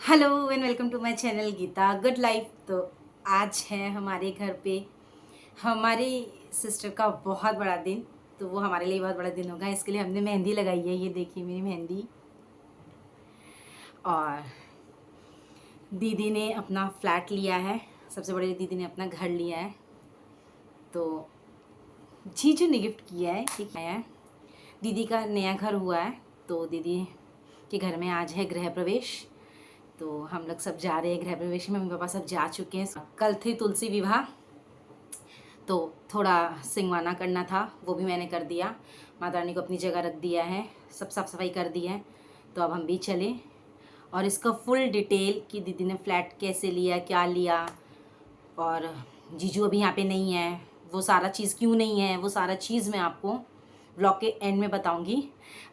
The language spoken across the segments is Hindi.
Hello and welcome to my channel Geeta good life. तो आज है हमारे घर पे हमारी सिस्टर का बहुत बड़ा दिन। तो वो हमारे लिए बहुत बड़ा दिन होगा, इसके लिए हमने मेहंदी लगाई है। ये देखिए मेरी मेहंदी। और दीदी ने अपना फ्लैट लिया है, सबसे बड़ी दीदी ने अपना घर लिया है। तो जीजू ने गिफ्ट किया है, ठीक है। दीदी का नया घर हुआ है, तो दीदी के घर में आज है गृह प्रवेश। तो हम लोग सब जा रहे हैं गृह प्रवेश में। मम्मी पापा सब जा चुके हैं। कल थी तुलसी विवाह, तो थोड़ा सिंगवाना करना था, वो भी मैंने कर दिया। माता रानी को अपनी जगह रख दिया है, सब साफ़ सफाई कर दी है। तो अब हम भी चले और इसका फुल डिटेल कि दीदी ने फ्लैट कैसे लिया, क्या लिया, और जीजू अभी यहाँ पे नहीं है, वो सारा चीज़ क्यों नहीं है, वो सारा चीज़ मैं आपको व्लॉग के एंड में बताऊँगी।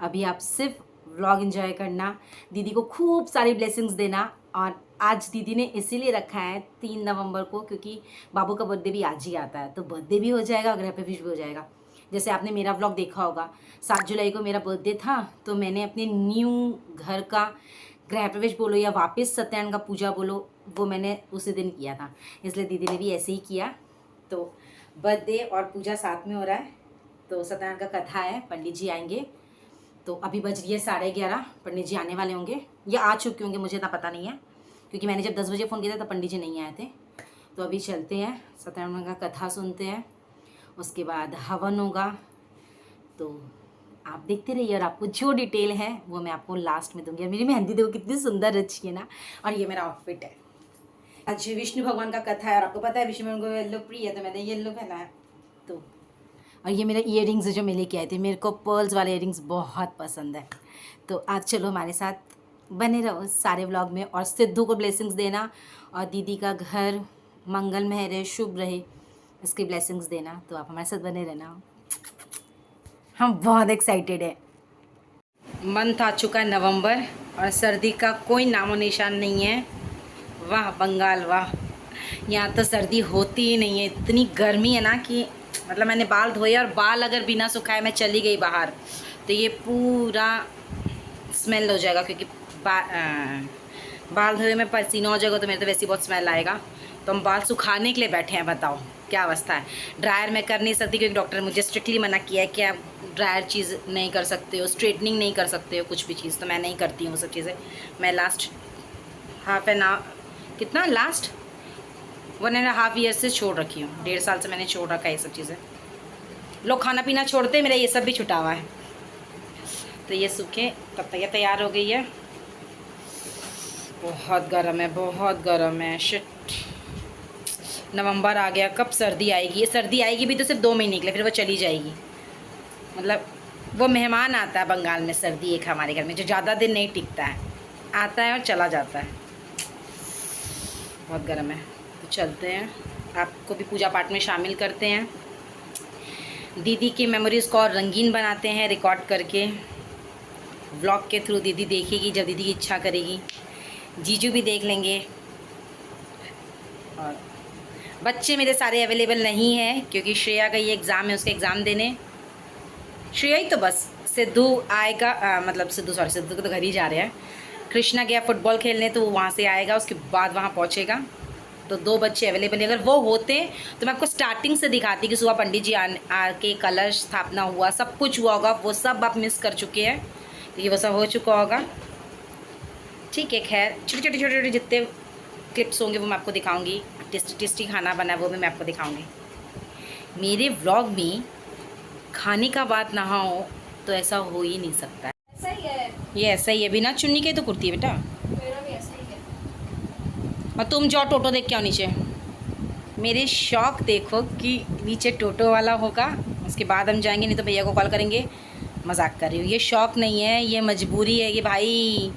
अभी आप सिर्फ व्लॉग एंजॉय करना, दीदी को खूब सारी ब्लेसिंग्स देना। और आज दीदी ने इसीलिए रखा है 3 नवंबर को, क्योंकि बाबू का बर्थडे भी आज ही आता है, तो बर्थडे भी हो जाएगा और गृह प्रवेश भी हो जाएगा। जैसे आपने मेरा व्लॉग देखा होगा, 7 जुलाई को मेरा बर्थडे था, तो मैंने अपने न्यू घर का गृह प्रवेश बोलो या वापस सत्यनारायण का पूजा बोलो, वो मैंने उसी दिन किया था। इसलिए दीदी ने भी ऐसे ही किया। तो बर्थडे और पूजा साथ में हो रहा है। तो सत्यनारायण का कथा है, पंडित जी आएंगे। तो अभी बज रही है 11:30, पंडित जी आने वाले होंगे या आ चुके होंगे, मुझे इतना पता नहीं है, क्योंकि मैंने जब 10 बजे फ़ोन किया था तब पंडित जी नहीं आए थे। तो अभी चलते हैं, सत्यनारायण का कथा सुनते हैं, उसके बाद हवन होगा। तो आप देखते रहिए और आपको जो डिटेल है वो मैं आपको लास्ट में दूंगी। और मेरी मेहंदी देखो कितनी सुंदर रची है ना। और ये मेरा आउटफिट है। आज विष्णु भगवान का कथा है और आपको पता है विष्णु भगवान को येलो प्रिय है, तो मैंने येलो पहना है। तो और ये मेरे ईयरिंग्स जो मैं लेके आई थी, मेरे को पर्ल्स वाले ईयरिंग्स बहुत पसंद है। तो आज चलो हमारे साथ बने रहो सारे व्लॉग में, और सिद्धू को ब्लेसिंग्स देना और दीदी का घर मंगलमय रहे, शुभ रहे, इसकी ब्लेसिंग्स देना। तो आप हमारे साथ बने रहना, हम बहुत एक्साइटेड है। मंथ आ चुका है नवंबर और सर्दी का कोई नामो निशान नहीं है। वाह बंगाल वाह, यहाँ तो सर्दी होती ही नहीं है। इतनी गर्मी है ना कि मतलब मैंने बाल धोए और बाल अगर बिना सुखाए मैं चली गई बाहर तो ये पूरा स्मेल हो जाएगा, क्योंकि बाल धोए में पसीना हो जाएगा तो मेरे तो वैसे ही बहुत स्मेल आएगा। तो हम बाल सुखाने के लिए बैठे हैं, बताओ क्या अवस्था है। ड्रायर मैं कर नहीं सकती क्योंकि डॉक्टर ने मुझे स्ट्रिक्टली मना किया है कि आप ड्रायर चीज़ नहीं कर सकते हो, स्ट्रेटनिंग नहीं कर सकते हो, कुछ भी चीज़। तो मैं नहीं करती हूँ सब चीज़ें। मैं लास्ट हाफ एन आवर, कितना लास्ट 1.5 ईयर से छोड़ रखी हूँ। 1.5 साल से मैंने छोड़ रखा है ये सब चीज़ें। लोग खाना पीना छोड़ते, मेरा ये सब भी छुटा हुआ है। तो ये सूखे तब तक ये तैयार हो गई है। बहुत गर्म है, बहुत गर्म है। शिट, नवंबर आ गया, कब सर्दी आएगी। ये सर्दी आएगी भी तो सिर्फ 2 महीने के लिए, फिर वो चली जाएगी। मतलब वो मेहमान आता है बंगाल में, सर्दी एक हमारे घर में जो ज़्यादा दिन नहीं टिकता है, आता है और चला जाता है। बहुत गर्म है। तो चलते हैं, आपको भी पूजा पाठ में शामिल करते हैं। दीदी की मेमोरीज़ को और रंगीन बनाते हैं रिकॉर्ड करके, व्लॉग के थ्रू। दीदी देखेगी जब दीदी की इच्छा करेगी, जीजू भी देख लेंगे। और बच्चे मेरे सारे अवेलेबल नहीं हैं क्योंकि श्रेया का ये एग्ज़ाम है, उसके एग्ज़ाम देने। श्रेया ही तो बस, सिद्धू आएगा, मतलब सिद्धू को तो घर ही जा रहे हैं। कृष्णा गया फुटबॉल खेलने, तो वो वहाँ से आएगा, उसके बाद वहाँ पहुँचेगा। तो 2 बच्चे अवेलेबल है। अगर वो होते तो मैं आपको स्टार्टिंग से दिखाती कि सुबह पंडित जी आके कलश स्थापना हुआ, सब कुछ हुआ होगा। वो सब आप मिस कर चुके हैं क्योंकि वो सब हो चुका होगा। ठीक है, खैर छोटे छोटे जितने क्लिप्स होंगे वो मैं आपको दिखाऊंगी। टेस्टी खाना बना है वो भी मैं आपको दिखाऊंगी। मेरे व्लॉग में खाने का बात ना हो तो ऐसा हो ही नहीं सकता है। ऐसा ही है। ये ऐसा ही है, बिना चुन्नी के तो कुर्ती है बेटा। मेरा भी ऐसा ही है। और तुम जाओ टोटो देख के आओ नीचे। मेरे शौक देखो कि नीचे टोटो वाला होगा, उसके बाद हम जाएंगे, नहीं तो भैया को कॉल करेंगे। मजाक कर रही हूँ, ये शौक नहीं है, ये मजबूरी है कि भाई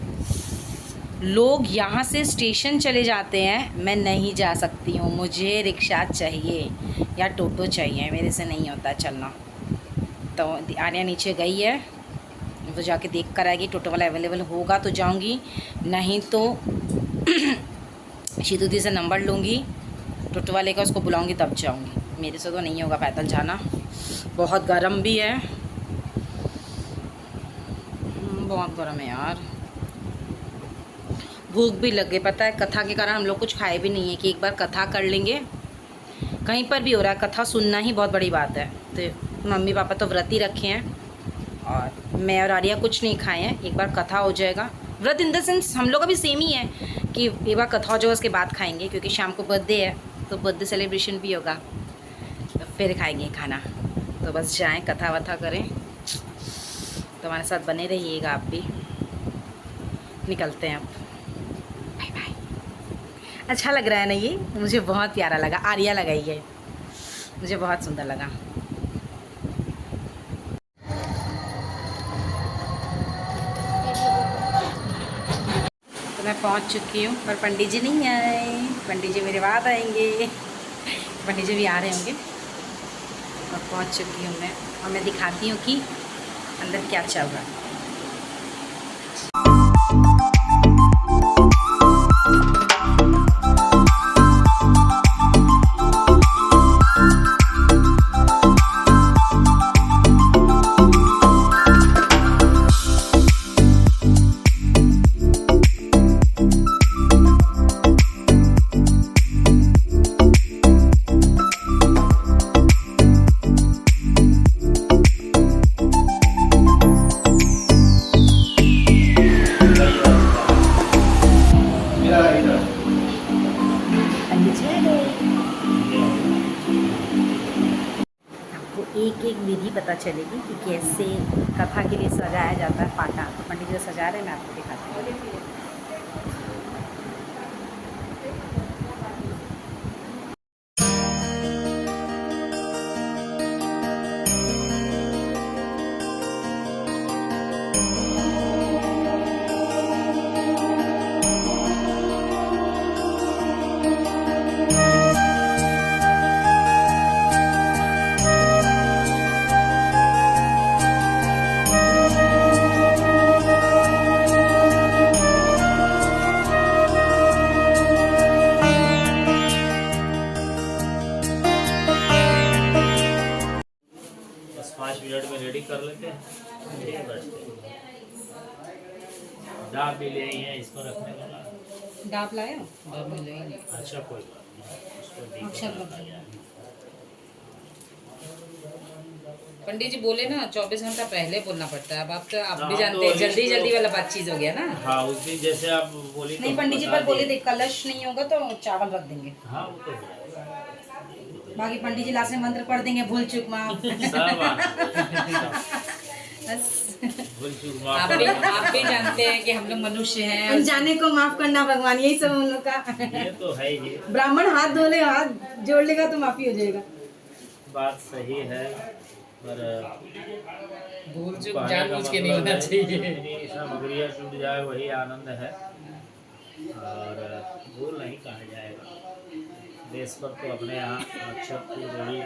लोग यहाँ से स्टेशन चले जाते हैं, मैं नहीं जा सकती हूँ, मुझे रिक्शा चाहिए या टोटो चाहिए, मेरे से नहीं होता चलना। तो आर्या नीचे गई है, वो जाके देख कर आएगी। टोटो वाला अवेलेबल होगा तो जाऊँगी, नहीं तो शीतुदी से नंबर लूँगी टोटो वाले का, उसको बुलाऊँगी तब जाऊँगी। मेरे से तो नहीं होगा पैदल जाना, बहुत गर्म भी है, बहुत गर्म है यार। भूख भी लग गई, पता है कथा के कारण हम लोग कुछ खाए भी नहीं है कि एक बार कथा कर लेंगे। कहीं पर भी हो रहा है, कथा सुनना ही बहुत बड़ी बात है। तो मम्मी पापा तो व्रत ही रखे हैं और मैं और आर्या कुछ नहीं खाए हैं। एक बार कथा हो जाएगा, व्रत इन द सेंस हम लोग का भी सेम ही है कि एक बार कथा हो जाएगा उसके बाद खाएंगे, क्योंकि शाम को बर्थडे है तो बर्थडे सेलिब्रेशन भी होगा, तो फिर खाएंगे खाना। तो बस जाएं कथा वथा करें, तो हमारे साथ बने रहिएगा आप भी। निकलते हैं अब, बाय बाय। अच्छा लग रहा है ना ये, मुझे बहुत प्यारा लगा। आर्या लगाई है, मुझे बहुत सुंदर लगा। तो मैं पहुंच चुकी हूँ पर पंडित जी नहीं आए। पंडित जी मेरे बाद आएंगे, पंडित जी भी आ रहे होंगे। और पहुंच चुकी हूँ मैं, और मैं दिखाती हूँ कि अंदर क्या चल रहा है। आपको एक एक विधि पता चलेगी कि कैसे कथा के लिए सजाया जाता है पाटा। तो पंडित जी सजा रहे हैं, मैं आपको दिखाती हूँ। बस 5 मिनट में रेडी कर लेते हैं, फिर बैठते हैं। डाब भी ले आई हैं इसको रखने वाला। डाब लाए हो? डाब में ले नहीं। अच्छा कोई बात नहीं, उसको दी अच्छा के लग रखा रहा है। जाए। पंडित जी बोले ना 24 घंटा पहले बोलना पड़ता है। अब आप तो आप भी हाँ, जानते तो हैं, अभी जल्दी तो- जल्दी वाला बात चीज़ हो गया ना। हाँ उस दिन जैसे आप बोली तो नहीं, पंडित जी बता पर बोले दिए। थे कलश नहीं होगा तो चावल रख देंगे। हाँ वो तो है। बाकी पंडित जी लास्ट में मंत्र पढ़ देंगे, भूल चूक माफ। सब आना बस भूल चूक माफ आप करना। भी जानते हैं कि हम लोग मनुष्य हैं, अनजाने को माफ करना भगवान, यही सब हम लोग का। ये तो है ही, ब्राह्मण हाथ धो ले, हाथ जोड़ लेगा तो माफी हो जाएगा। बात सही है, पर भूल चूक कहने का जानबूझ के नहीं मतलब होना है, चाहिए। जितनी सामग्रियाँ छूट जाए वही आनंद है, और भूल नहीं कहा जाएगा। देश पर तो अपने यहाँ अक्षत फूल बड़ी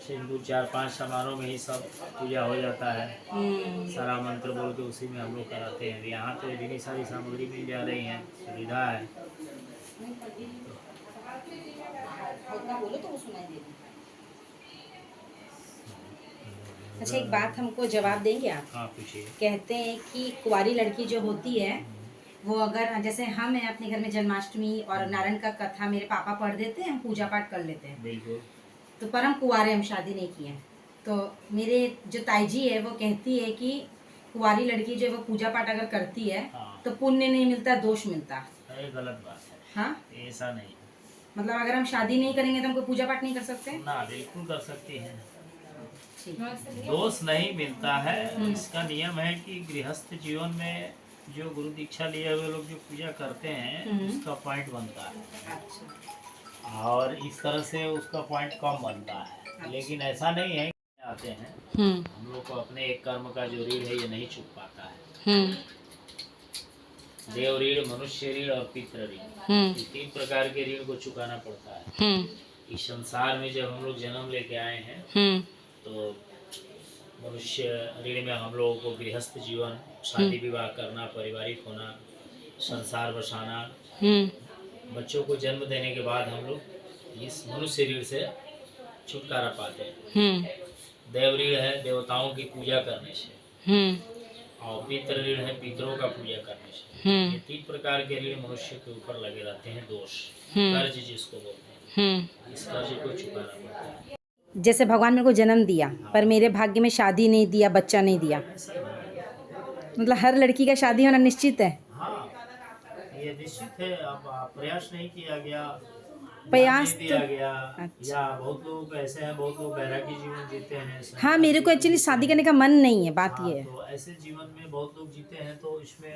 सिंदूर 4-5 सामानों में ही सब पूजा हो जाता है। सारा मंत्र बोल के उसी में हम लोग कराते हैं। यहाँ तो इतनी सारी सामग्री मिल जा रही है, सुविधा है। बोलो तो वो सुनाई देगी। अच्छा, एक बात हमको जवाब देंगे आप? हाँ पूछिए। कहते हैं कि कुंवारी लड़की जो होती है वो अगर, जैसे हम हैं अपने घर में जन्माष्टमी और नारायण का कथा मेरे पापा पढ़ देते हैं, हम पूजा पाठ कर लेते हैं, बिल्कुल। तो पर हम कुंवारे, हम शादी नहीं किए हैं। तो मेरे जो ताई जी है वो कहती है कि कुंवारी लड़की जो है वो पूजा पाठ अगर करती है हाँ। तो पुण्य नहीं मिलता, दोष मिलता। ये गलत बात है। हाँ, ऐसा नहीं, मतलब अगर हम शादी नहीं करेंगे तो हम कोई पूजा पाठ नहीं कर सकते? ना बिल्कुल कर सकती हैं। ठीक। दोष नहीं मिलता है। इसका नियम है कि गृहस्थ जीवन में जो गुरु दीक्षा लिए हुए लोग जो पूजा करते हैं उसका पॉइंट बनता है, अच्छा। और इस तरह से उसका पॉइंट कम बनता है। लेकिन ऐसा नहीं है कि आते हैं हम लोग को अपने एक कर्म का जो ऋण है ये नहीं चुक पाता है। देव ऋण, मनुष्य ऋण और पितृ ऋण, ये 3 प्रकार के ऋण को चुकाना पड़ता है। इस संसार में जब हम लोग जन्म लेके आए हैं तो मनुष्य ऋण में हम लोगों को गृहस्थ जीवन, शादी विवाह करना, पारिवारिक होना, संसार बसाना, बच्चों को जन्म देने के बाद हम लोग इस मनुष्य ऋण से छुटकारा पाते हैं। देव ऋण है देवताओं की पूजा करने से, और पितृ ऋण है पितरों का पूजा करने से। ये 3 प्रकार के ऋण मनुष्य के ऊपर लगे रहते हैं, दोष, कर्ज जिसको बोलते हैं। इस कर्ज को चुकाना पड़ता है। जैसे भगवान मेरे को जन्म दिया पर मेरे भाग्य में शादी नहीं दिया, बच्चा नहीं दिया, मतलब हर लड़की का शादी होना निश्चित है। हाँ, ये निश्चित है। अब प्रयास नहीं किया गया, प्रयास दिया तो गया। अच्छा। या बहुत लोग ऐसे हैं, बहुत लोग बैरागी जीवन जीते हैं। हाँ, मेरे को एक्चुअली शादी करने का मन नहीं है, बात ये है। तो ऐसे जीवन में बहुत लोग जीते हैं, तो इसमें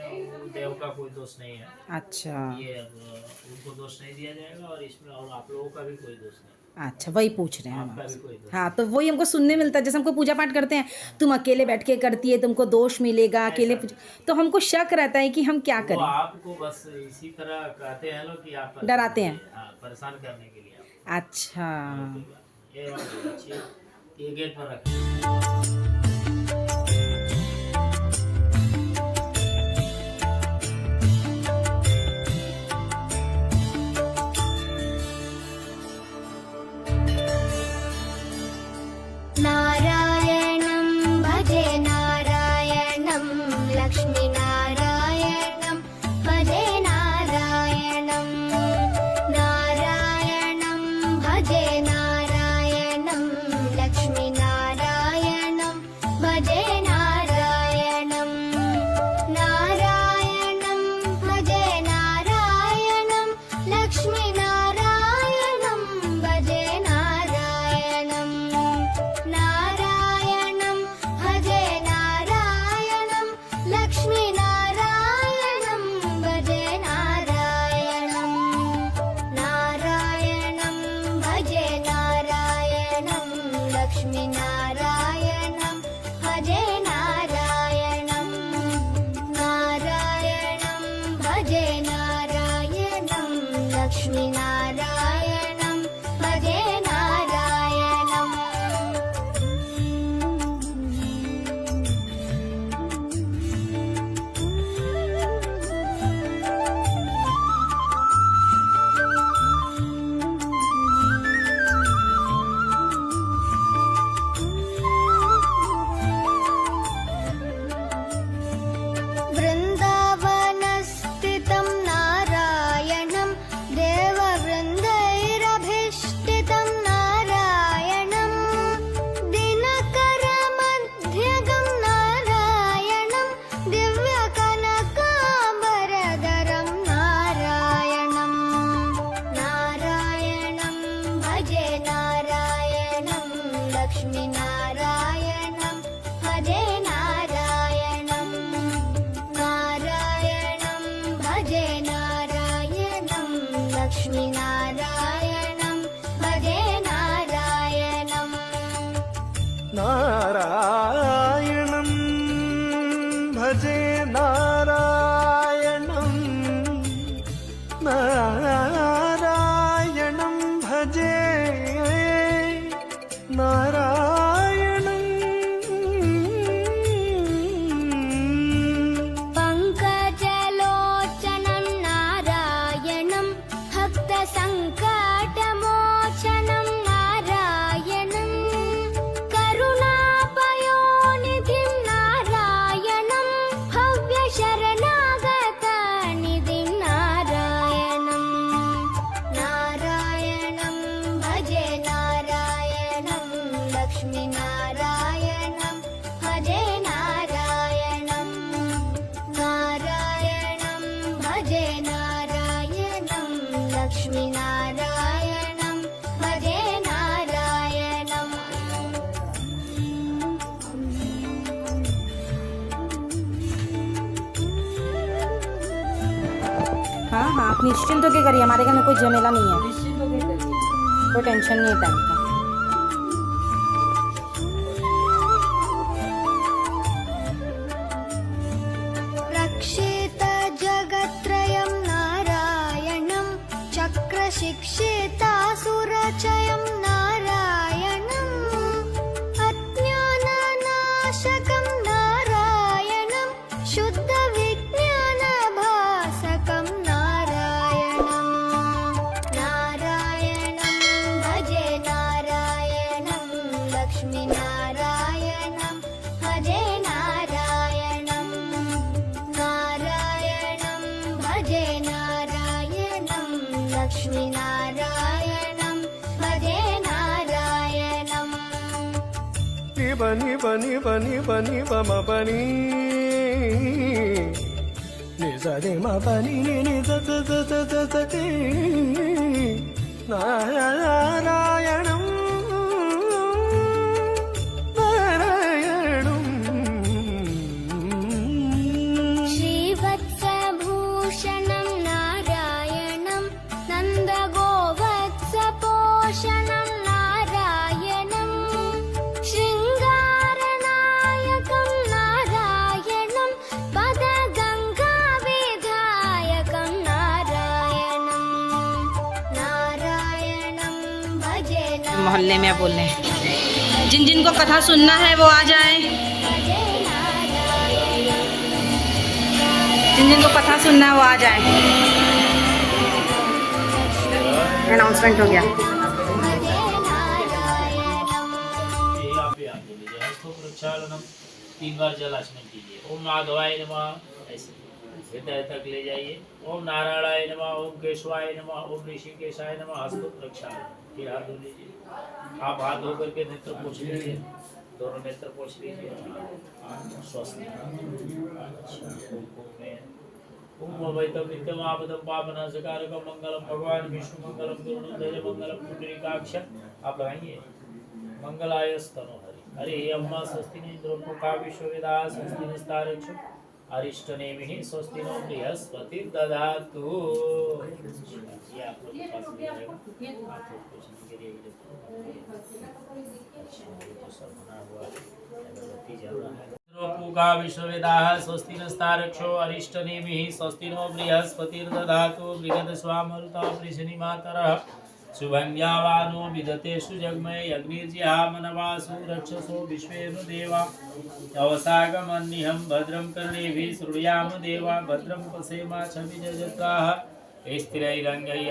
देव का कोई दोष नहीं है। अच्छा ये उनको दोष नहीं दिया जाएगा, और इसमें और आप लोगों का भी कोई दोष नहीं। अच्छा, वही पूछ रहे हैं हम आपका भी आपसे। कोई दोष हाँ, तो वही हमको सुनने मिलता है। जैसे हमको पूजा पाठ करते हैं, तुम अकेले बैठ के करती है, तुमको दोष मिलेगा, अकेले तो हमको शक रहता है कि हम क्या वो करें। आपको बस इसी तरह कहते हैं लोग कि आप डराते हैं। हाँ, परेशान करने के लिए। अच्छा, ये वाली ये गेट पर रखें। नारायणं भजे नारायणं लक्ष्मीनारायणं भजे नारायणं नारायणं भजे नारायणं लक्ष्मीनारायणं भजे नारायणं नारायणं भजे नारायणं लक्ष्मीनारायणं भजे नारायणं नारायणं भजे नारायणं लक्ष्मीनारायणं भजे नारायणं नारायणं भजे नारायणं लक्ष्मीनारायणं भजे नारायणं नारायणं भजे नारायणं लक्ष्मीनारायणं भजे नारायणं वृन्दावनस्थितं नारायणं देववृन्दैरभीष्टितं नारायणं दिनकरमध्यगं नारायणं दिव्यकनकाम्बरधरं नारायणं नारायणं भजे नारायणं लक्ष्मीनारायणं भजे नारायणं नारायणं भजे नारायणं लक्ष्मीनारायणं भजे नारायणं नारायणं भजे नारायणं नारायणं भजे नारायणं पङ्कजलोचनं नारायणं भक्तसङ्कटमोचनं नारायणं करुणापयोनिधिं नारायणं भव्यशरणागतनिधिं नारायणं नारायणं भजे नारायणं लक्ष्मीनारायणं भजे नारायणं नारायणं भजे नारायणं लक्ष्मीनारायणं भजे नारायणं हाँ हाँ, आप निश्चिंत होकर करिए, हमारे घर में कोई झमेला नहीं है, कोई टेंशन नहीं है टाइम का। रक्षित जगत्त्रयं नारायणं चक्रशिक्षितासुरचयं नारायणं अज्ञाननाशकं नारायणं शुद्धविज्ञानभासकं नारायणं नारायणं भजे नारायणं लक्ष्मीनारायणं भजे नारायणं लक्ष्मीनारायणं भजे नारायणम् बनी बनी बनी बनी बम बनी नि रे म बनी नि the the the the the the दी नारायणं श्रीवत्सभूषणं नारायणं नन्दगोवत्सपोषणं नारायणं शृङ्गारनायकं नारायणं पदगङ्गाविधायकं नारायणं नारायणं भजे मोहल्ले में बोल रहे हैं जिन जिन को कथा सुनना है वो आ जाए, भजे नारायणं जिन जिन को कथा सुनना है वो आ जाए। अनाउंसमेंट हो गया। भजे नारायणं ये आप याद लीजिए। हस्तों प्रक्षालनम 3 बार जलाचमन कीजिए। ओम माधवाय नमः, ऐसे हृदय तक ले जाइए। ओम नारायणाय नमः, ओम केशवाय नमः, ओम ऋषिकेशाय नमः। हस्तों प्रक्षालन, फिर हाथ धो लीजिए। आप हाथ धो करके नेत्र पोंछ लीजिए, दोनों नेत्र पोंछ लीजिए। स्वस्थ ओम वैतम नित्यमापदम पापनाशकारकम मंगलम भगवान विष्णु मंगलम गुरुध्वज मंगलम पुंडरीकाक्ष। आप लगाइए। मंगलाय स्तनोहरि हरे अम्मा स्वस्ति न इंद्रो मुखा विश्ववेदा स्वस्ति निस्तारक्ष अरिष्टनेमिः स्वस्ति नो बृहस्पतिर्दधातु। ये आप लोग के पास में रहेगा। आप लोग पूछने के लिए तो सब बना हुआ है, अगरबत्ती जल रहा है। इंद्रोपुगा विश्ववेदाः स्वस्ति नस्तारक्षो अरिष्टनेमिः स्वस्ति नो बृहस्पतिर्दधातु। बृहदस्वामरुतः वृषणिमातरः शुभंग्यावानो विदतेषु जग्मये अग्निर्जिहामनवासु रक्षसो विश्वेनु देवा अवसागमन्निहं भद्रं कर्णेभिः शृणुयाम देवा भद्रं पश्येमाक्षभिजत्राः स्थिरैरङ्गैः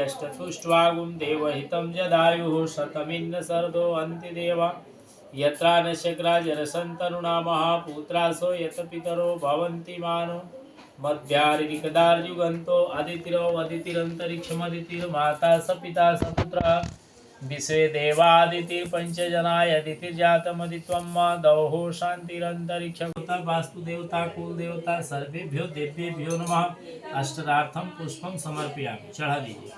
देवहितं जदायुः शतमिन्न सर्दो अन्तिदेवा यत्रा न शक्राजरसन्तरुणा महापुत्रासो यत पितरो भवन्ति मानो मध्यारिकदार्युगन्तो अदितिरन्तरिक्षमदितिर्माता स पिता स पुत्रः विश्वे देवादितिर्पञ्चजनाय अदितिर्जातमदित्वं मा दौः शान्तिरन्तरिक्षदेवता वास्तुदेवता कुलदेवता सर्वेभ्यो देव्येभ्यो नमः। अष्टरार्थं पुष्पं समर्पयामि, चढ़ा दीजिए।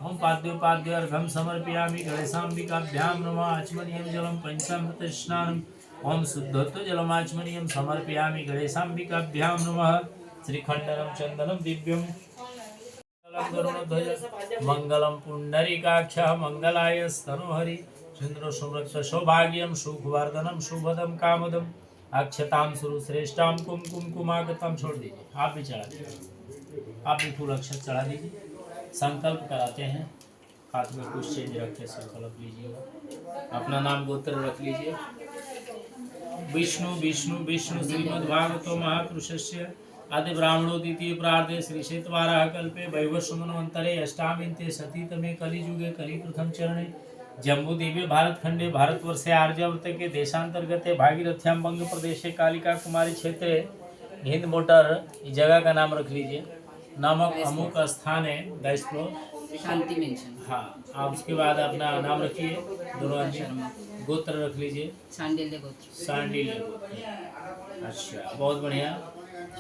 ओम पाद्योपाद्यर्घं समर्पयामि गणेशाम्बिकाभ्यां नमः। आचमनीयं जलं पंचामृतस्नानम् ओम शुद्धत्व जलमाचमनीयं समर्पयामि गणेशाम्बिकाभ्यां नमः। श्रीखंडनं चंदनं दिव्यं मंगलम पुंडरीकाक्षः मंगलाय स्तनोहरि चंद्र सुमृत सौभाग्यं सुखवर्धनम शुभदम कामदम अक्षतां सुरुश्रेष्ठां कुमकुमागतम। छोड़ दीजिए। आप भी चढ़ा दीजिए। आप भी फूल अक्षत चढ़ा दीजिए। संकल्प कराते हैं। हाथ में कुछ चेंज रख के संकल्प लीजिएगा। अपना नाम गोत्र रख लीजिए। विष्णु विष्णु विष्णु श्रीमद्भागवतो महापुरुषस्य आदि ब्राह्मणो द्वितीय प्रार्धे श्री शेतवाराह कल्पे वैवस्वमन्वन्तरे अष्टामीन्ते सतीतमे कलिजुगे कलि प्रथम चरणे जम्बूद्वीपे भारतखंडे भारतवर्षे आर्यावर्त के देशांतर्गत भागीरथ्याम बंग प्रदेशे कालिका कुमारी क्षेत्रे हिंद मोटर जगह का नाम रख लीजिए। नामक अमुक स्थान है 10 फ्लोर शांति मेंशन। हाँ, आप उसके बाद अपना नाम रखिए। दोनों गोत्र रख लीजिए। सांडिल्य गोत्र। सांडिल्य गोत्र। अच्छा, बहुत बढ़िया।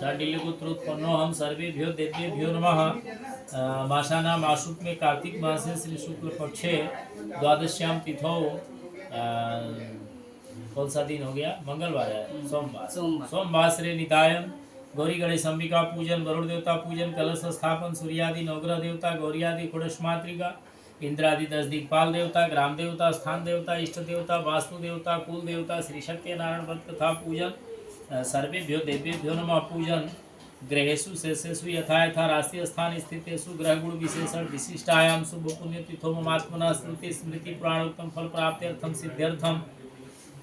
शांडिल्य गोत्र उत्पन्नो हम सर्वेभ्यो देव्येभ्यो नमः। मासानां आशुक में कार्तिक मासे श्री शुक्ल पक्षे द्वादश्याम तिथौ कौन सा दिन हो गया? मंगलवार है। सोमवार श्री नितायम गौरी गणेश अंबिका पूजन, वरुण देवता पूजन, कलश स्थापन, सूर्यादि नवग्रह देवता, गौरियादि षोडश मातृका, इंद्रादि 10 दिक्पाल देवता, ग्राम देवता, स्थान देवता, इष्ट देवता, वास्तु देवता, कुल देवता, श्री सत्यनारायण व्रत कथा पूजन, सर्वेभ्यो देव्येभ्यो नमः। पूजन ग्रहेषु शेषेषु यथा यथा राशि स्थान स्थितेषु ग्रह गुण विशेषण विशिष्टायाम शुभ पुण्य तिथो ममात्मना स्मृति स्मृति पुराणोक्तम फल प्राप्त्यर्थम सिद्ध्यर्थम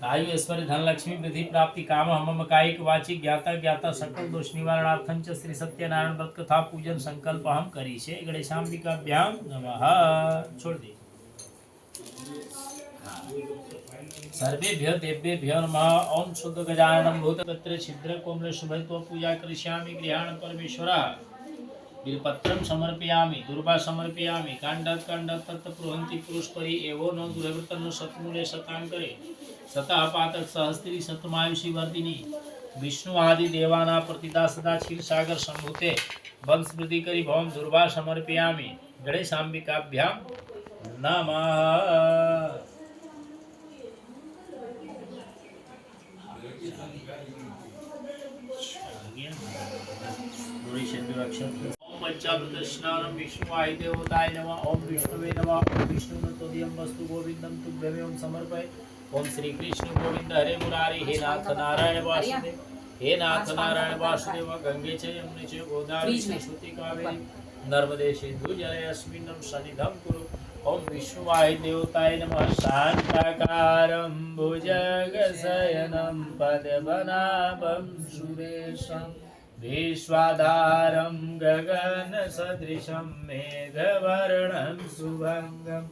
आयु ऐश्वर्य धन लक्ष्मी वृद्धि प्राप्ति काम मम कायिक वाचिक ज्ञाता ज्ञाता सकल दोष निवारणार्थं च श्री सत्यनारायण व्रत कथा पूजन संकल्प हम करीषे गणेशाम्बिकाभ्यां नमः। छोड़ दी। सर्वेभ्यो देव्येभ्यो नमः। ओम शुद्ध गजाननं भूतपत्र छिद्र कोमल शुभत्व पूजा करिष्यामि गृहाण परमेश्वरः। बिल्पत्रम समर्पयामि दुर्वा समर्पयामि कांडत कांडत तत् प्रोहंति पुरुषपरि एवो न दुर्वृतन शतमूले शतांकरे सतः पातक सहस्त्री शतमायुषी वर्धिनी विष्णु आदि देवाना प्रतिदा सदा क्षीर सागर संभूते वंश वृद्धि करी भौम दुर्वा समर्पयामि गणेशांबिकाभ्याम नमः। ओम पंचामृतस्नानं विष्णुवाय देवताय नमः। ओम विष्णुवे नमः। ओम विष्णुनतोदियं वस्तु गोविंदं तुभ्यमेवं समर्पये। ओम श्री कृष्ण गोविंद हरे मुरारी हे नाथ नारायण वासुदेव हे नाथ नारायण वासुदेव गंगे च यमुने च गोदावरी सरस्वती कावेरी नर्मदे सिंधु जलेऽस्मिन् सन्निधं कुरु। ओम विष्णुवाय देवताय नमः। शान्ताकारं भुजगशयनं पद्मनाभं सुरेशं विश्वाधारं गगनसदृशं मेघवर्णं शुभंगं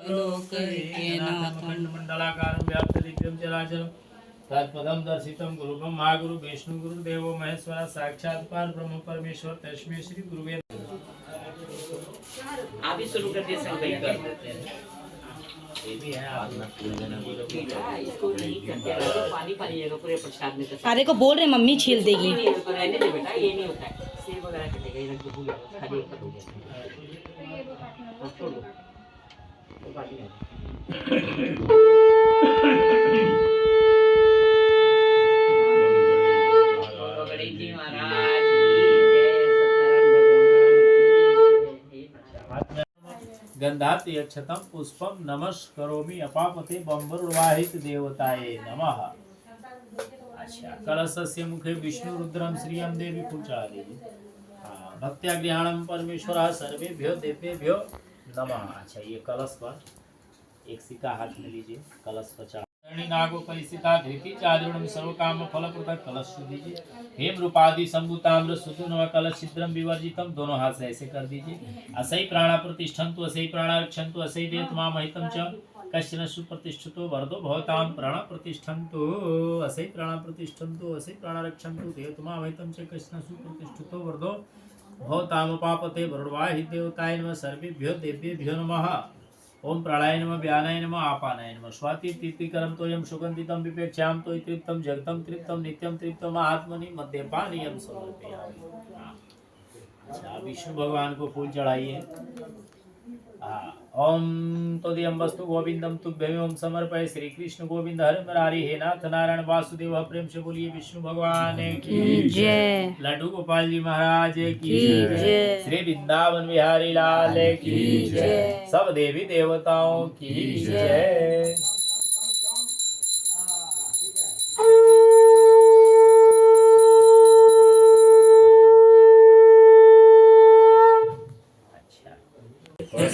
लोकैकनाथमण्डलाकारं व्याप्तदिव्यं चराचरं तत्पदं दर्शितं गुरुं महागुरु विष्णु गुरुदेवो महेश्वर साक्षात् परब्रह्म परमेश्वर तस्मै श्री गुरुवे। आप ही शुरू कर दिए सब कहीं कर देते हैं। ये भी है आपना इसको नहीं करते हैं, पानी पानी जगह पूरे प्रसाद में तो अरे को बोल रहे मम्मी छील देगी। नहीं इसको रहने दे बेटा, ये नहीं होता है। सेब वगैरह कटेगा, ये रख दो, भूल जाओ, खाली एक हो गया तो छोड़ दो तो बाकी है। गणेश जी महाराज की जय, सत्यनारायण भगवान की जय। गंधाति अक्षतम पुष्पम नमस्करोमि अपापते बंबरुवाहित देवताये नमः। अच्छा, कलशस्य मुखे विष्णु रुद्रम श्रियं देवी पूजा दीजिए। हाँ, भक्त्या गृहाणम परमेश्वर सर्वेभ्यो देवेभ्यो नमः। अच्छा, ये कलश पर एक सिक्का हाथ में लीजिए, कलश पर नागो परिस्थिता धृति चारुणम सर्वकाम फलप्रद कलश दीजिए। हेम रूपादि संभूताम्र सुतुनव कलश छिद्रम विवर्जितम, दोनों हाथ से ऐसे कर दीजिए। असई प्राणा प्रतिष्ठन्तु असई प्राणा रक्षन्तु असई देवतमा महितम च कश्चन सुप्रतिष्ठितो वरदो भवतां प्राण प्रतिष्ठन्तु असई प्राण प्रतिष्ठन्तु असई प्राण रक्षन्तु देवतमा महितम च कश्चन सुप्रतिष्ठितो वरदो भवतां पापते वरुणवाहि देवताय नमः। सर्वेभ्यो देवेभ्यो नमः। ओम प्राणाय नमः व्यानाय नमः आपानाय नमः। स्वाति तीर्थीकरं तोयं सुगंधितं विपेक्ष्याम तोय तृप्तं जगतं तृप्तं नित्यं तृप्तं आत्मनि मद्यपानीयं समर्पयामि। अच्छा, विष्णु भगवान को फूल चढ़ाइए। ओम तोदियं वस्तु गोविंदम तुभ्यमेवं समर्पये। श्री कृष्ण गोविंद हरे मुरारी हे नाथ नारायण वासुदेव। प्रेम से बोलिए विष्णु भगवान की जय। लड्डू गोपाल जी महाराज की जय। श्री वृंदावन बिहारी लाल की जय। सब देवी देवताओं की जय।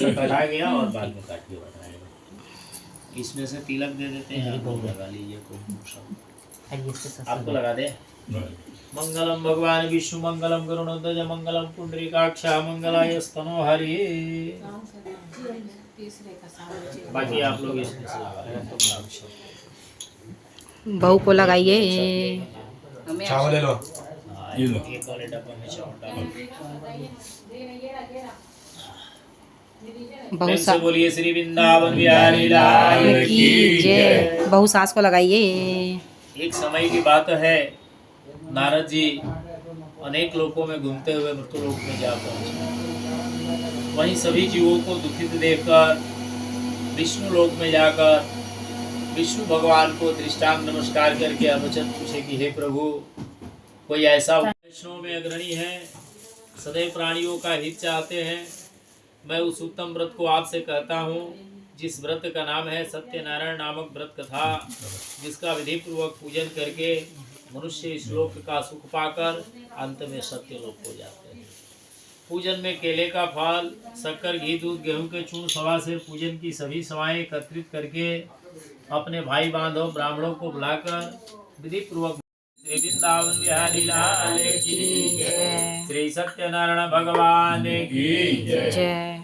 कटा गया और बाद में काट के बनाएगा। इसमें से तिलक दे देते हैं, आप लोग लगा लीजिए। आपको लगा दे। मंगलम भगवान विष्णु मंगलम गरुणध्वज मंगलम पुंडरीकाक्ष मंगलाय स्तनो हरि। बाकी आप लोग इसमें से लगा लें। बहू को लगाइए। चावल ले लो। एक वाले डब्बे में चावल डालो। बहू से बोलिए श्री वृंदावन बिहारी लाल की जय। बहू सास को लगाइए। एक समय की बात है, नारद जी अनेक लोकों में घूमते हुए मृत्युलोक में जा पहुंचे। वहीं सभी जीवों को दुखित देखकर विष्णु लोक में जाकर विष्णु भगवान को दृष्टांत नमस्कार करके वचन पूछे कि हे प्रभु, कोई ऐसा वैष्णव में अग्रणी है, सदैव प्राणियों का हित चाहते हैं। मैं उस उत्तम व्रत को आपसे कहता हूँ जिस व्रत का नाम है सत्यनारायण नामक व्रत कथा, जिसका विधि पूर्वक पूजन करके मनुष्य इस लोक का सुख पाकर अंत में सत्य लोक हो जाते हैं। पूजन में केले का फल, शक्कर, घी, दूध, गेहूं के चूर्ण सवा से पूजन की सभी सवाएं एकत्रित करके अपने भाई बांधव ब्राह्मणों को बुलाकर विधि पूर्वक श्री वृंदावन बिहारी लाल की जय। श्री सत्यनारायण भगवान की जय।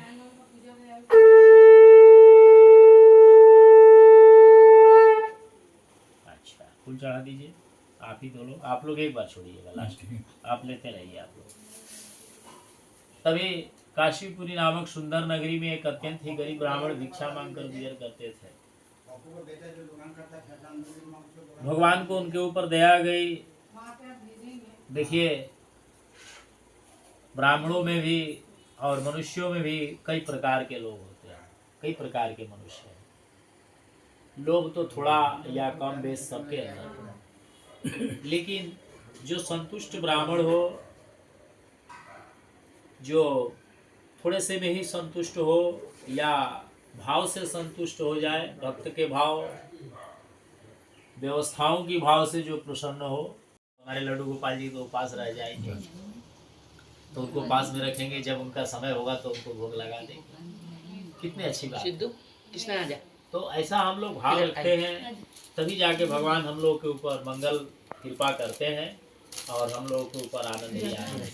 अच्छा, फूल चढ़ा दीजिए। आप ही दो लोग, आप लोग एक बार छोड़िएगा, लास्ट आप लेते रहिए। आप लोग तभी काशीपुरी नामक सुंदर नगरी में एक अत्यंत ही गरीब ब्राह्मण भिक्षा मांगकर गुजर करते थे। भगवान को उनके ऊपर दया आ गई। देखिए, ब्राह्मणों में भी और मनुष्यों में भी कई प्रकार के लोग होते हैं, कई प्रकार के मनुष्य हैं। लोग तो थोड़ा या कम बेश सबके अंदर, लेकिन जो संतुष्ट ब्राह्मण हो, जो थोड़े से में ही संतुष्ट हो या भाव से संतुष्ट हो जाए, भक्त के भाव, व्यवस्थाओं की भाव से जो प्रसन्न हो। हमारे लड्डू गोपाल जी तो उपास रह जाएंगे, तो उनको पास में रखेंगे, जब उनका समय होगा तो उनको भोग लगा देंगे। कितनी अच्छी बात। सिद्धू कृष्णा आ जा। तो ऐसा हम लोग भाव रखते हैं, तभी जाके भगवान हम लोग के ऊपर मंगल कृपा करते हैं और हम लोगों के ऊपर आनंद ही आए।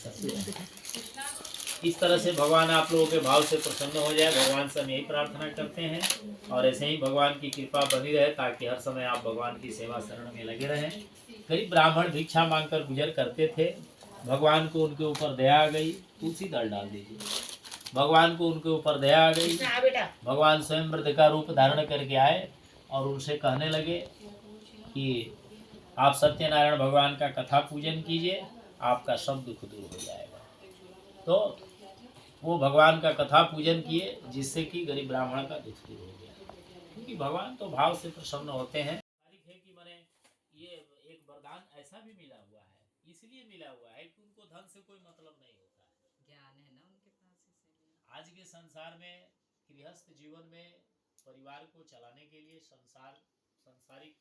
इस तरह से भगवान आप लोगों के भाव से प्रसन्न हो जाए, भगवान से हम यही प्रार्थना करते हैं। और ऐसे ही भगवान की कृपा बनी रहे, ताकि हर समय आप भगवान की सेवा शरण में लगे रहें। गरीब ब्राह्मण भिक्षा मांगकर गुजर करते थे। भगवान को उनके ऊपर दया आ गई। तुलसी दल डाल दीजिए। भगवान को उनके ऊपर दया आ गई। भगवान स्वयं वृद्ध का रूप धारण करके आए और उनसे कहने लगे कि आप सत्यनारायण भगवान का कथा पूजन कीजिए, आपका सब दुख दूर हो जाएगा। तो वो भगवान का कथा पूजन किए, जिससे कि गरीब ब्राह्मण का दुख दूर हो गया, क्योंकि भगवान तो भाव से प्रसन्न होते हैं। है कि मैंने ये एक वरदान ऐसा भी मिला हुआ है, इसलिए मिला हुआ है कि उनको धन से कोई मतलब नहीं होता है, ज्ञान है ना उनके पास। इसलिए आज के संसार में, गृहस्थ जीवन में, परिवार को चलाने के लिए संसारिक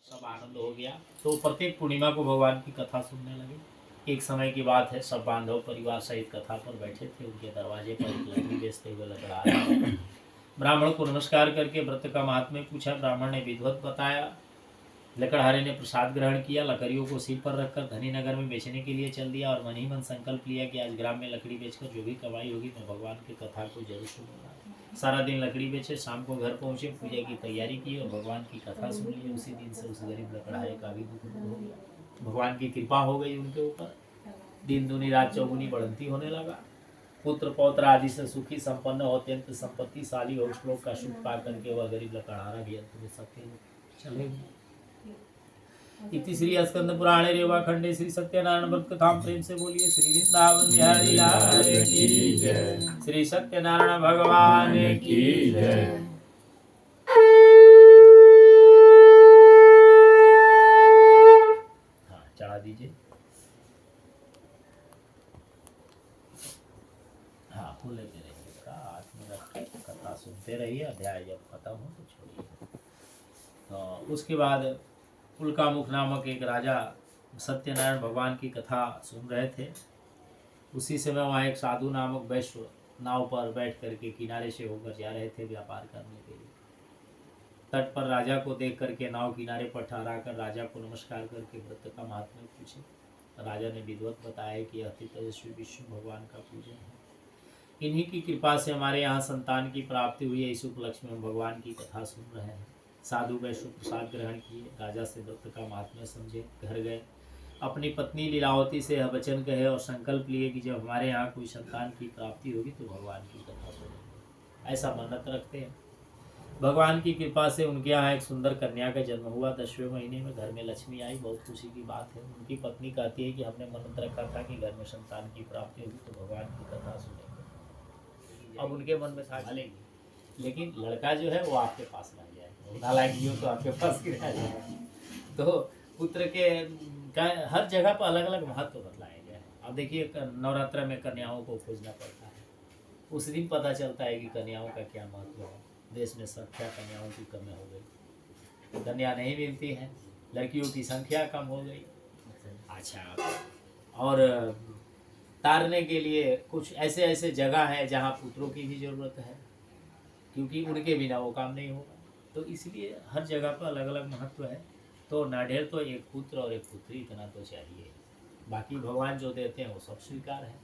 सब आनंद हो गया। तो प्रत्येक पूर्णिमा को भगवान की कथा सुनने लगे। एक समय की बात है, सब बांधव परिवार सहित कथा पर बैठे थे। उनके दरवाजे पर एक लकड़ी बेचते हुए लकड़ा आया। ब्राह्मण को नमस्कार करके व्रत का महात्म्य पूछा। ब्राह्मण ने विधिवत बताया। लकड़हारे ने प्रसाद ग्रहण किया, लकड़ियों को सिर पर रखकर धनी नगर में बेचने के लिए चल दिया और मन ही मन संकल्प लिया कि आज ग्राम में लकड़ी बेचकर जो भी कमाई होगी मैं भगवान की कथा को जरूर सुनूंगा। सारा दिन लकड़ी बेचे, शाम को घर पहुंचे, पूजा की तैयारी की और भगवान की कथा सुन ली। उसी दिन से उस गरीब लकड़हारे का भी दुख दूर हो गया। भगवान की कृपा हो गई उनके ऊपर। दिन दूनी रात चौगुनी बढ़ंती होने लगा। पुत्र पौत्र आदि से सुखी संपन्न हो, अत्यंत संपत्तिशाली और श्लोक का सुख पा करके वह गरीब लकड़हारा भी अंत में सबके चले गए। इति श्री स्कंद पुराणे रेवा खंडे श्री सत्यनारायण व्रत कथा प्रेम से बोलिए श्री वृंदावन बिहारी लाल की जय, श्री सत्यनारायण भगवान की जय। हाँ, चढ़ा दीजिए। हाँ, फूल लेते रहिए, हाथ में रख के कथा सुनते रहिए। अध्याय जब खत्म हो तो छोड़िए। तो उसके बाद उल्कामुख नामक एक राजा सत्यनारायण भगवान की कथा सुन रहे थे। उसी समय वहाँ एक साधु नामक वैश्य नाव पर बैठ करके किनारे से होकर जा रहे थे व्यापार करने के लिए। तट पर राजा को देख करके नाव किनारे पर ठहरा कर राजा को नमस्कार करके व्रत का महात्म्य पूछे। राजा ने विधिवत बताया कि अति तेजस्वी विष्णु भगवान का पूजन है, इन्हीं की कृपा से हमारे यहाँ संतान की प्राप्ति हुई है। इस उपलक्ष्य में हम भगवान की कथा सुन रहे हैं। साधु वैश्य प्रसाद ग्रहण किए, राजा से व्रत का महात्म्य समझे, घर गए, अपनी पत्नी लीलावती से यह वचन कहे और संकल्प लिए कि जब हमारे यहाँ कोई संतान की प्राप्ति होगी तो भगवान की कथा सुनेंगे। ऐसा मन्नत रखते हैं। भगवान की कृपा से उनके यहाँ एक सुंदर कन्या का जन्म हुआ। 10वें महीने में घर में लक्ष्मी आई। बहुत खुशी की बात है। उनकी पत्नी कहती है कि हमने मन्नत रखा था कि घर में संतान की प्राप्ति होगी तो भगवान की कथा सुनेंगे। अब उनके मन में था चलेंगे, लेकिन लड़का जो है वो आपके पास रह जाएगा, नालायक तो आपके पास रह जाएगा। तो पुत्र के हर जगह पर अलग अलग महत्व बतलाए गए हैं। अब देखिए, नवरात्र में कन्याओं को खोजना पड़ता है। उस दिन पता चलता है कि कन्याओं का क्या महत्व है। देश में संख्या कन्याओं की कमी हो गई, कन्या नहीं मिलती है, लड़कियों की संख्या कम हो गई। अच्छा, और तारने के लिए कुछ ऐसे ऐसे जगह हैं जहाँ पुत्रों की भी ज़रूरत है, क्योंकि उनके बिना वो काम नहीं होगा। तो इसलिए हर जगह पर अलग अलग महत्व है। तो नाढेर तो एक पुत्र और एक पुत्री, इतना तो चाहिए। बाकी भगवान जो देते हैं वो सब स्वीकार है।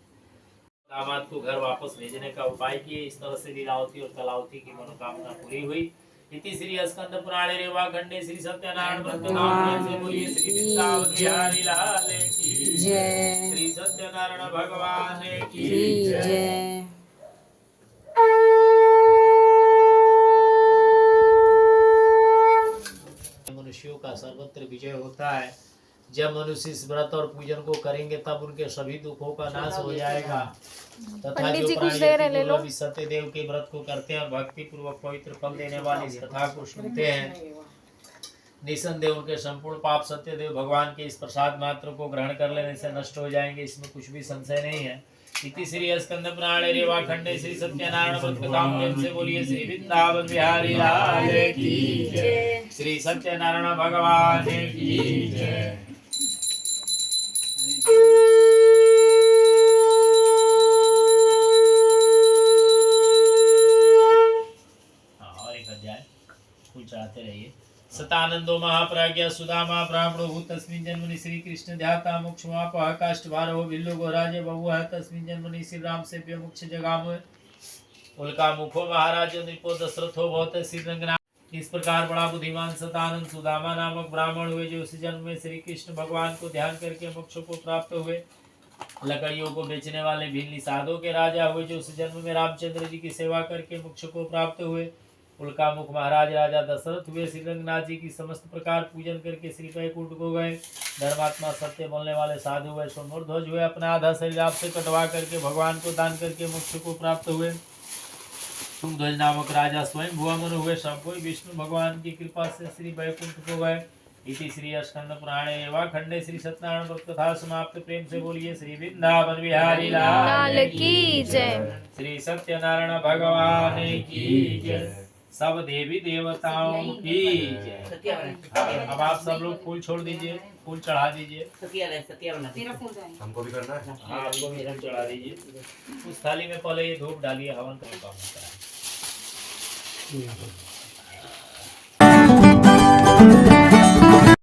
दामाद को घर वापस भेजने का उपाय किए। इस तरह से लीलावती और कलावती की मनोकामना पूरी हुई। इति श्री स्कंद पुराणे रेवा खंडे श्री सत्यनारायण व्रत नाम से बोलिए श्री वृंदावन बिहारी लाल की जय श्री सत्यनारायण भगवान की जय। मनुष्यों का सर्वत्र विजय होता है। जब मनुष्य इस व्रत और पूजन को करेंगे तब उनके सभी दुखों का नाश हो जाएगा तथा जो प्राणी सत्य देव के व्रत को करते हैं और भक्ति पूर्वक पवित्र फल देने वाली इस कथा को सुनते हैं, निसंदेह उनके संपूर्ण पाप सत्य देव भगवान के इस प्रसाद मात्र को ग्रहण कर लेने से नष्ट हो जाएंगे, इसमें कुछ भी संशय नहीं है। इति श्री स्कंद पुराणे रेवा खंडे श्री सत्यनारायण व्रत कथाम से बोलिए श्री वृंदावन बिहारी लाल की जय, श्री सत्यनारायण भगवान की जय। और एक अध्याय फूल चढ़ाते रहिए। सतानंदो महाप्राज्ञा सुदामा ब्राह्मणो तस्मिन् जन्मनि श्री कृष्ण ध्याता मोक्षमापः काष्ठभारो बिल्लो गोराजे बहुः तस्मिन् जन्मनि श्री राम से मोक्ष जगाम उल्का मुखो महाराज नृपो दशरथो बहुत श्री रंगनाथ। इस प्रकार बड़ा बुद्धिमान सतानंद सुदामा नामक ब्राह्मण हुए जो उस जन्म में श्री कृष्ण भगवान को ध्यान करके मोक्ष को प्राप्त हुए। लकड़ियों को बेचने वाले भील साधो के राजा हुए जो उस जन्म में रामचंद्र जी की सेवा करके मोक्ष को प्राप्त हुए। उल्का मुख महाराज राजा दशरथ हुए श्री रंगनाथ जी की समस्त प्रकार पूजन करके श्री वैकुंठ को गए। धर्मात्मा सत्य बोलने वाले साधु हुए सोमध्वज हुए अपना आधा शरीर आपसे कटवा करके भगवान को दान करके मोक्ष को प्राप्त हुए। ध्वज नामक राजा स्वयं भुवन हुए, सब कोई विष्णु भगवान की कृपा से श्री वैकुंठ को गए। इति श्री स्कंद पुराणे एवं खंडे श्री सत्यनारायण व्रत कथा समाप्त। प्रेम से बोलिए श्री वृंदावन बिहारी लाल की जय, श्री सत्यनारायण भगवान की जय, सब देवी देवताओं की जय। अब आप सब लोग फूल छोड़ दीजिए, फूल चढ़ा दीजिए। हमको भी करना है। हाँ, आपको भी फूल चढ़ा दीजिए। उस थाली में पहले ये धूप डालिए, हवन का काम होता है।